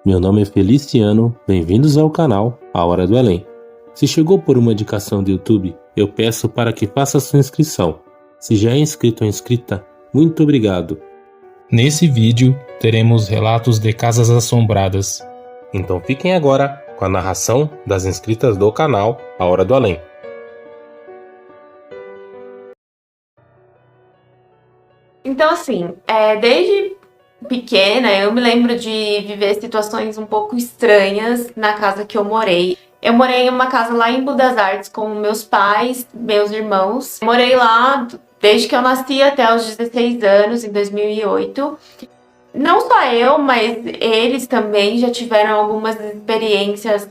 Meu nome é Feliciano, bem-vindos ao canal A Hora do Além. Se chegou por uma indicação do YouTube, eu peço para que faça sua inscrição. Se já é inscrito ou inscrita, muito obrigado. Nesse vídeo, teremos relatos de casas assombradas. Então fiquem agora com a narração das inscritas do canal A Hora do Além. Então, assim, desde pequena eu me lembro de viver situações um pouco estranhas na casa que eu morei. Eu morei em uma casa lá em Budas Artes com meus pais, meus irmãos. Morei lá desde que eu nasci até os 16 anos, em 2008. Não só eu, mas eles também já tiveram algumas experiências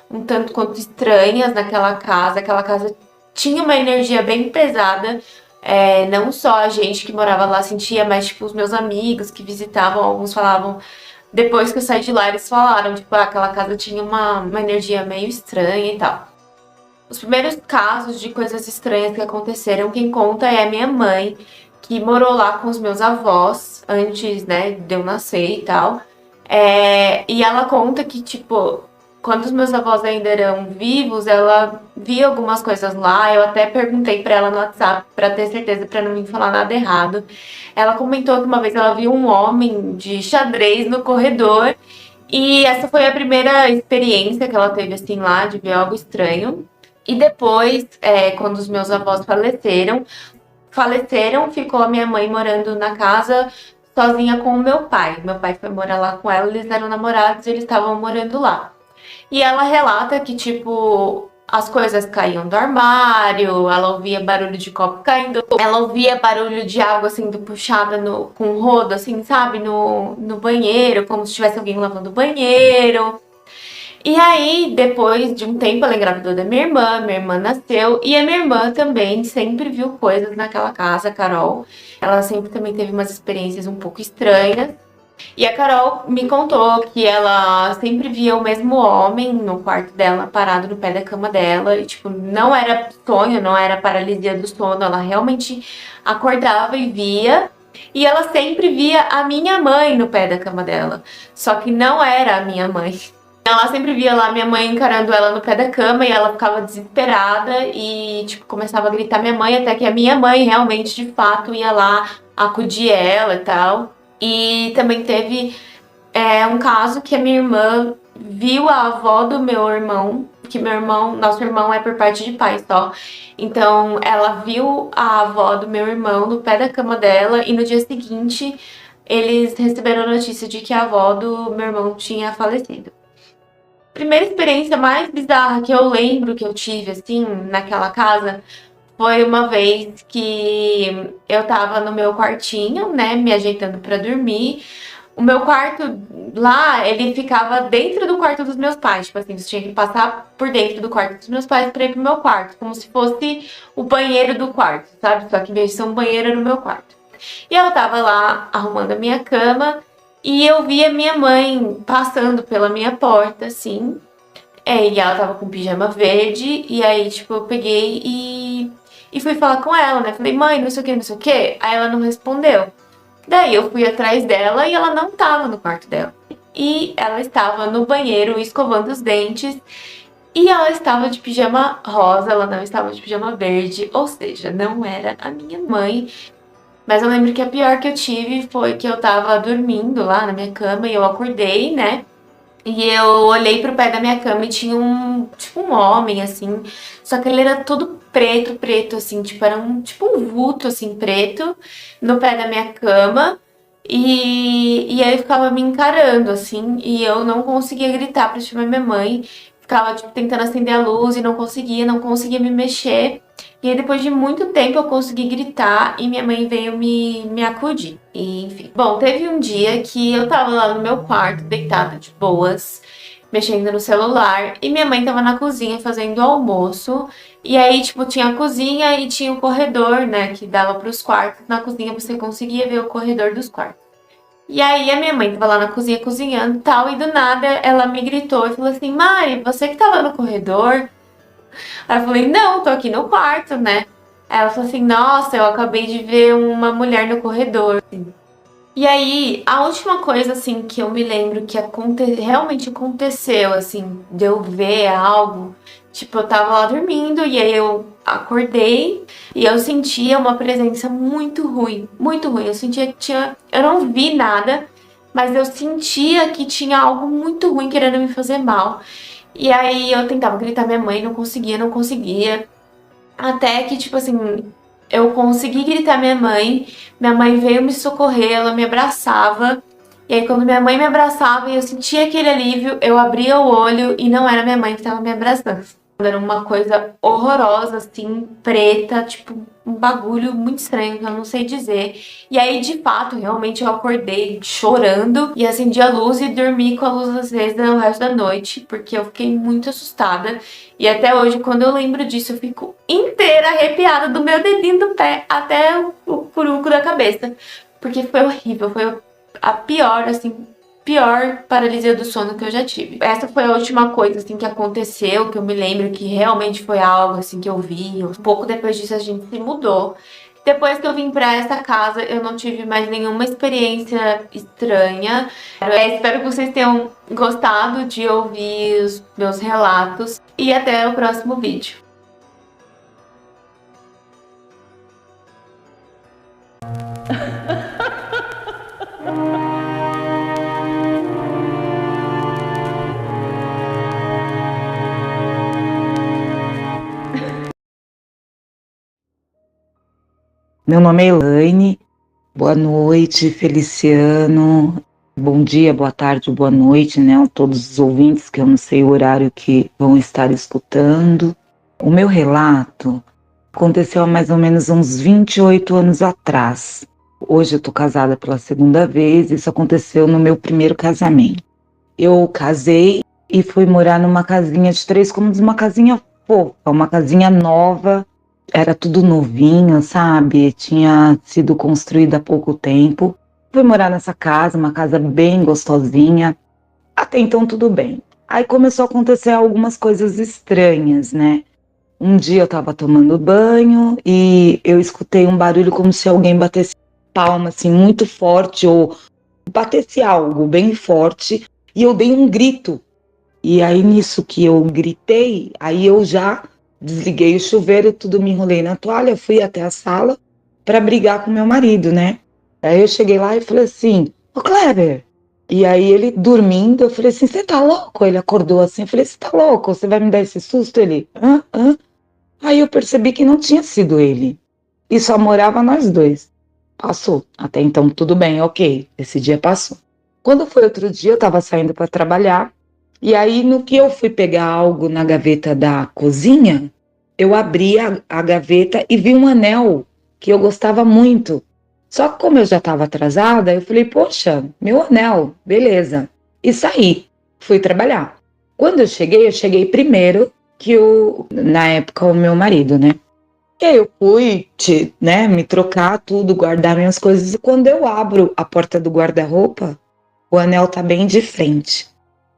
um tanto quanto estranhas naquela casa. Aquela casa tinha uma energia bem pesada. Não só a gente que morava lá sentia, mas tipo os meus amigos que visitavam, alguns falavam, depois que eu saí de lá, eles falaram, tipo, aquela casa tinha uma energia meio estranha e tal. Os primeiros casos de coisas estranhas que aconteceram, quem conta é a minha mãe, que morou lá com os meus avós antes, né, de eu nascer e tal. E ela conta que, tipo, quando os meus avós ainda eram vivos, ela via algumas coisas lá. Eu até perguntei pra ela no WhatsApp pra ter certeza, pra não me falar nada errado. Ela comentou que uma vez ela viu um homem de xadrez no corredor. E essa foi a primeira experiência que ela teve assim lá, de ver algo estranho. E depois, quando os meus avós faleceram, ficou a minha mãe morando na casa sozinha com o meu pai. Meu pai foi morar lá com ela, eles eram namorados e eles estavam morando lá. E ela relata que, tipo, as coisas caíam do armário, ela ouvia barulho de copo caindo, ela ouvia barulho de água sendo puxada com rodo, assim, sabe, no banheiro, como se tivesse alguém lavando o banheiro. E aí, depois de um tempo, ela engravidou da minha irmã nasceu, e a minha irmã também sempre viu coisas naquela casa, a Carol. Ela sempre também teve umas experiências um pouco estranhas. E a Carol me contou que ela sempre via o mesmo homem no quarto dela, parado no pé da cama dela. E, tipo, não era sonho, não era paralisia do sono. Ela realmente acordava e via. E ela sempre via a minha mãe no pé da cama dela. Só que não era a minha mãe. Ela sempre via lá minha mãe encarando ela no pé da cama e ela ficava desesperada e, tipo, começava a gritar minha mãe, até que a minha mãe realmente, de fato, ia lá acudir ela e tal. E também teve um caso que a minha irmã viu a avó do meu irmão, que nosso irmão é por parte de pai só. Então ela viu a avó do meu irmão no pé da cama dela e no dia seguinte eles receberam a notícia de que a avó do meu irmão tinha falecido. Primeira experiência mais bizarra que eu lembro que eu tive, assim, naquela casa, foi uma vez que eu tava no meu quartinho, né, me ajeitando pra dormir. O meu quarto lá, ele ficava dentro do quarto dos meus pais. Tipo assim, você tinha que passar por dentro do quarto dos meus pais pra ir pro meu quarto. Como se fosse o banheiro do quarto, sabe? Só que em vez de ser um banheiro, era no meu quarto. E eu tava lá arrumando a minha cama e eu vi a minha mãe passando pela minha porta, assim. E ela tava com pijama verde, e aí, tipo, eu peguei e fui falar com ela, né? Falei, mãe, não sei o que, não sei o que. Aí ela não respondeu. Daí eu fui atrás dela e ela não tava no quarto dela. E ela estava no banheiro escovando os dentes. E ela estava de pijama rosa, ela não estava de pijama verde. Ou seja, não era a minha mãe. Mas eu lembro que a pior que eu tive foi que eu tava dormindo lá na minha cama e eu acordei, né? E eu olhei pro pé da minha cama e tinha tipo um homem, assim, só que ele era todo preto, preto, assim, tipo, era tipo um vulto, assim, preto, no pé da minha cama, e aí ficava me encarando, assim, e eu não conseguia gritar pra chamar minha mãe, ficava, tipo, tentando acender a luz e não conseguia me mexer, e aí depois de muito tempo eu consegui gritar e minha mãe veio me acudir. E, enfim. Bom, teve um dia que eu tava lá no meu quarto, deitada de boas, mexendo no celular, e minha mãe tava na cozinha fazendo almoço. E aí, tipo, tinha a cozinha e tinha o corredor, né, que dava pros quartos. Na cozinha você conseguia ver o corredor dos quartos. E aí a minha mãe tava lá na cozinha cozinhando e tal, e do nada ela me gritou e falou assim, Mari, você que tava no corredor? Aí eu falei, não, tô aqui no quarto, né? Aí ela falou assim, nossa, eu acabei de ver uma mulher no corredor. E aí, a última coisa, assim, que eu me lembro que realmente aconteceu, assim, de eu ver algo, tipo, eu tava lá dormindo e aí eu acordei e eu sentia uma presença muito ruim, muito ruim. Eu sentia que tinha. Eu não vi nada, mas eu sentia que tinha algo muito ruim querendo me fazer mal. E aí eu tentava gritar minha mãe, não conseguia, não conseguia. Até que, tipo assim, eu consegui gritar minha mãe veio me socorrer, ela me abraçava. E aí, quando minha mãe me abraçava e eu sentia aquele alívio, eu abria o olho e não era minha mãe que estava me abraçando. Era uma coisa horrorosa, assim, preta, tipo, um bagulho muito estranho que eu não sei dizer. E aí, de fato, realmente eu acordei chorando e acendi a luz e dormi com a luz acesa o resto da noite, porque eu fiquei muito assustada. E até hoje, quando eu lembro disso, eu fico inteira arrepiada do meu dedinho do pé até o curuco da cabeça. Porque foi horrível, foi a pior, assim, pior paralisia do sono que eu já tive. Essa foi a última coisa, assim, que aconteceu, que eu me lembro que realmente foi algo, assim, que eu vi. Um pouco depois disso a gente se mudou. Depois que eu vim pra essa casa, eu não tive mais nenhuma experiência estranha. Espero que vocês tenham gostado de ouvir os meus relatos e até o próximo vídeo. Meu nome é Elaine, boa noite, Feliciano, bom dia, boa tarde, boa noite, né, a todos os ouvintes, que eu não sei o horário que vão estar escutando. O meu relato aconteceu há mais ou menos uns 28 anos atrás. Hoje eu tô casada pela segunda vez, isso aconteceu no meu primeiro casamento. Eu casei e fui morar numa casinha de 3 cômodos, uma casinha fofa, uma casinha nova. Era tudo novinho, sabe? Tinha sido construída há pouco tempo. Fui morar nessa casa, uma casa bem gostosinha. Até então tudo bem. Aí começou a acontecer algumas coisas estranhas, né? Um dia eu tava tomando banho e eu escutei um barulho como se alguém batesse palma, assim, muito forte, ou batesse algo bem forte, e eu dei um grito. E aí, nisso que eu gritei, aí eu já desliguei o chuveiro, tudo, me enrolei na toalha, fui até a sala para brigar com meu marido, né? Aí eu cheguei lá e falei assim: Ô Kleber. E aí ele dormindo, eu falei assim: você tá louco? Ele acordou assim, eu falei: você tá louco? Você vai me dar esse susto? Ele: hã? Hã? Aí eu percebi que não tinha sido ele. E só morava nós dois. Passou. Até então tudo bem, ok. Esse dia passou. Quando foi outro dia, eu tava saindo para trabalhar. E aí, no que eu fui pegar algo na gaveta da cozinha, eu abri a gaveta e vi um anel que eu gostava muito. Só que como eu já estava atrasada, eu falei, poxa, meu anel, beleza. E saí, fui trabalhar. Quando eu cheguei primeiro que na época, o meu marido, né? E aí eu fui, né, me trocar tudo, guardar minhas coisas. E quando eu abro a porta do guarda-roupa, o anel tá bem de frente.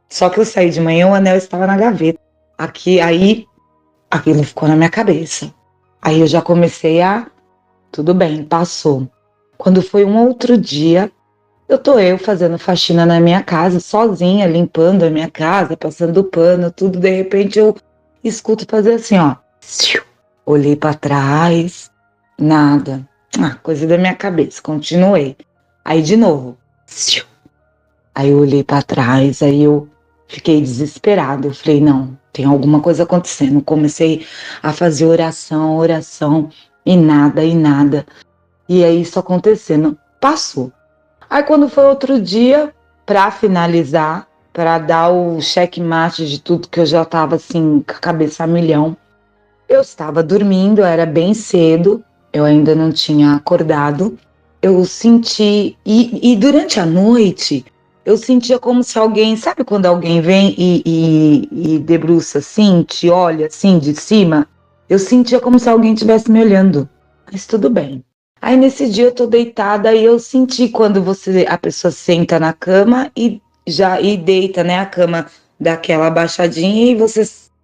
Só que eu saí de manhã, o anel estava na gaveta. Aí, aquilo ficou na minha cabeça. Aí eu já comecei tudo bem, passou. Quando foi um outro dia, eu fazendo faxina na minha casa, sozinha, limpando a minha casa, passando pano, tudo. De repente eu escuto fazer assim, ó. Olhei para trás, nada. Coisa da minha cabeça, continuei. Aí de novo. Aí eu olhei para trás, aí eu fiquei desesperada. Eu falei, não, tem alguma coisa acontecendo. Comecei a fazer oração, e nada, e nada. E aí isso acontecendo. Passou. Aí quando foi outro dia, para finalizar, para dar o checkmate de tudo, que eu já tava assim, com a cabeça a milhão, eu estava dormindo, era bem cedo, eu ainda não tinha acordado. Eu senti, e durante a noite, eu sentia como se alguém, sabe quando alguém vem e debruça assim, te olha assim de cima? Eu sentia como se alguém estivesse me olhando, mas tudo bem. Aí nesse dia eu tô deitada e eu senti quando a pessoa senta na cama e deita, né, a cama daquela abaixadinha, e você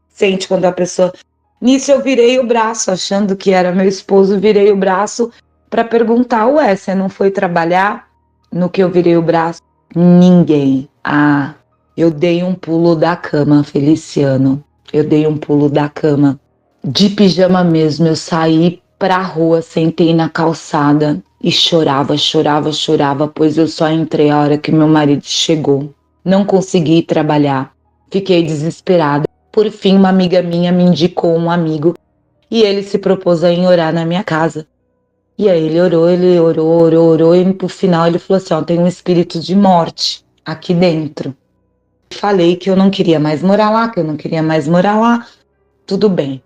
sente quando a pessoa... Nisso eu virei o braço, achando que era meu esposo, virei o braço para perguntar, ué, você não foi trabalhar? No que eu virei o braço, ninguém. Ah, eu dei um pulo da cama, Feliciano. Eu dei um pulo da cama. De pijama mesmo, eu saí pra rua, sentei na calçada e chorava, chorava, chorava, pois eu só entrei a hora que meu marido chegou. Não consegui trabalhar. Fiquei desesperada. Por fim, uma amiga minha me indicou um amigo e ele se propôs a ir orar na minha casa. E aí ele orou, e pro final ele falou assim, ó, tem um espírito de morte aqui dentro. Falei que eu não queria mais morar lá, tudo bem.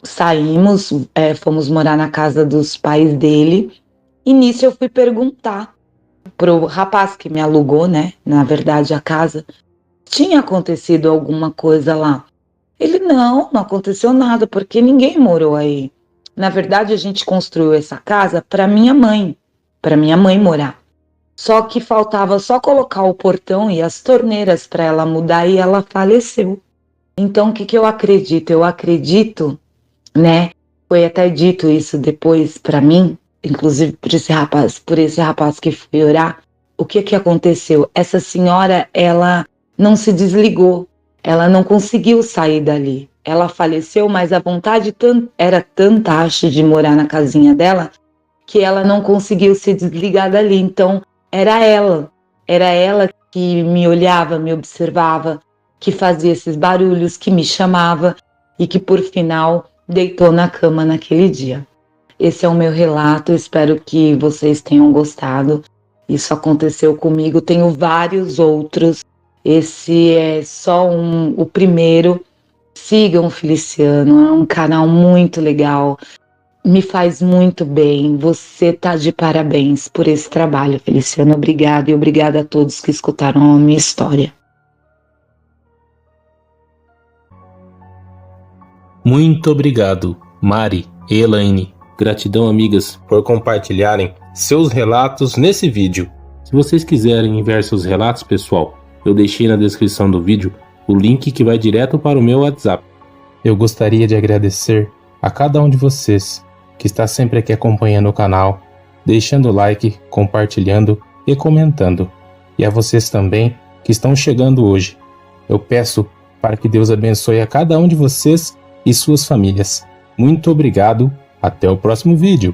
Saímos, fomos morar na casa dos pais dele, e nisso eu fui perguntar pro rapaz que me alugou, né, na verdade a casa, tinha acontecido alguma coisa lá. Ele, não aconteceu nada, porque ninguém morou aí. Na verdade, a gente construiu essa casa para minha mãe morar. Só que faltava só colocar o portão e as torneiras para ela mudar e ela faleceu. Então, o que eu acredito? Eu acredito, né? Foi até dito isso depois para mim, inclusive por esse rapaz que foi orar. O que aconteceu? Essa senhora, ela não se desligou, ela não conseguiu sair dali. Ela faleceu, mas a vontade era tanta, acho, de morar na casinha dela, que ela não conseguiu se desligar dali. Então, era ela que me olhava, me observava, que fazia esses barulhos, que me chamava e que, por final, deitou na cama naquele dia. Esse é o meu relato, espero que vocês tenham gostado. Isso aconteceu comigo, tenho vários outros. Esse é só o primeiro. Sigam o Feliciano, é um canal muito legal, me faz muito bem. Você tá de parabéns por esse trabalho, Feliciano. Obrigada e obrigada a todos que escutaram a minha história. Muito obrigado, Mari e Elaine. Gratidão, amigas, por compartilharem seus relatos nesse vídeo. Se vocês quiserem enviar seus relatos, pessoal, eu deixei na descrição do vídeo o link que vai direto para o meu WhatsApp. Eu gostaria de agradecer a cada um de vocês que está sempre aqui acompanhando o canal, deixando o like, compartilhando e comentando. E a vocês também que estão chegando hoje. Eu peço para que Deus abençoe a cada um de vocês e suas famílias. Muito obrigado, até o próximo vídeo.